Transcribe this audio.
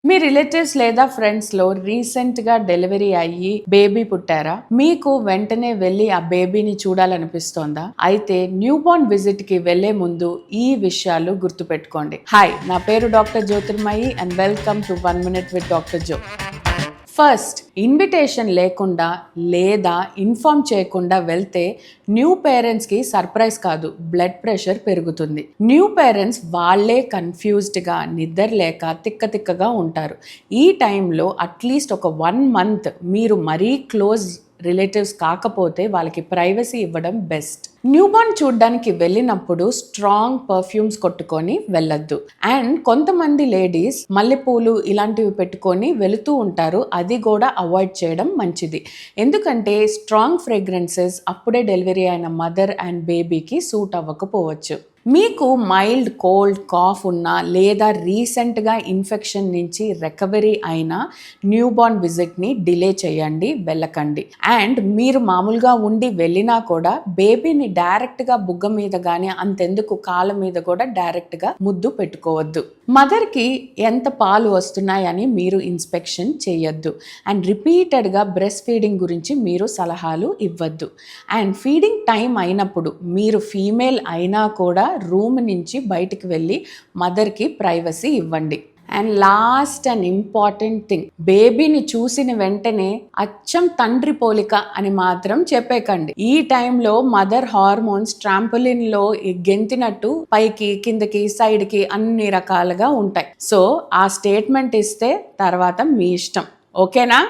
మీ relatives లేదా friends లో recent గా డెలివరీ అయ్యి బేబీ పుట్టారా? మీకు వెంటనే వెళ్ళి ఆ బేబీని చూడాలనిపిస్తోందా? అయితే న్యూ బోర్న్ విజిట్ కి వెళ్లే ముందు ఈ విషయాలు గుర్తుపెట్టుకోండి. హాయ్, నా పేరు doctor Jyotirmayi and welcome to 1 Minute with Dr. Jo. First, invitation లేకుండా లేదా ఇన్ఫార్మ్ చేయకుండా వెళ్తే న్యూ పేరెంట్స్కి సర్ప్రైజ్ కాదు, బ్లడ్ ప్రెషర్ పెరుగుతుంది. న్యూ పేరెంట్స్ వాళ్ళే కన్ఫ్యూజ్డ్గా, నిద్ర లేక తిక్కగా ఉంటారు. ఈ టైంలో అట్లీస్ట్ ఒక 1 month మీరు మరీ క్లోజ్ రిలేటివ్స్ కాకపోతే వాళ్ళకి ప్రైవసీ ఇవ్వడం బెస్ట్. న్యూబార్న్ చూడ్డానికి వెళ్ళినప్పుడు స్ట్రాంగ్ పర్ఫ్యూమ్స్ కొట్టుకొని వెళ్ళొద్దు. అండ్ కొంతమంది లేడీస్ మల్లెపూలు ఇలాంటివి పెట్టుకొని వెళుతూ ఉంటారు, అది కూడా అవాయిడ్ చేయడం మంచిది. ఎందుకంటే స్ట్రాంగ్ ఫ్రేగ్రెన్సెస్ అప్పుడే డెలివరీ అయిన మదర్ అండ్ బేబీకి సూట్ అవ్వకపోవచ్చు. మీకు మైల్డ్ కోల్డ్ కాఫ్ ఉన్నా లేదా రీసెంట్గా ఇన్ఫెక్షన్ నుంచి రికవరీ అయినా న్యూబార్న్ విజిట్ని డిలే చేయండి, వెళ్ళకండి. అండ్ మీరు మామూలుగా ఉండి వెళ్ళినా కూడా బేబీని డైరెక్ట్గా బుగ్గ మీద కానీ అంతెందుకు కాళ్ళ మీద కూడా డైరెక్ట్గా ముద్దు పెట్టుకోవద్దు. మదర్కి ఎంత పాలు వస్తున్నాయని మీరు ఇన్స్పెక్షన్ చేయొద్దు. అండ్ రిపీటెడ్గా బ్రెస్ట్ ఫీడింగ్ గురించి మీరు సలహాలు ఇవ్వద్దు. అండ్ ఫీడింగ్ టైం అయినప్పుడు మీరు ఫీమేల్ అయినా కూడా రూమ్ నుంచి బయటికి వెళ్ళి మదర్కి ప్రైవసీ ఇవ్వండి. And last and important thing, బేబీని చూసిన వెంటనే అచ్చం తండ్రి పోలిక అని మాత్రం చెప్పేకండి. ఈ టైంలో మదర్ హార్మోన్స్ ట్రాంపోలిన్లో గెంతినట్టు పైకి కిందకి సైడ్కి అన్ని రకాలుగా ఉంటాయి. సో ఆ స్టేట్మెంట్ ఇస్తే తర్వాత మీ ఇష్టం. ఓకేనా?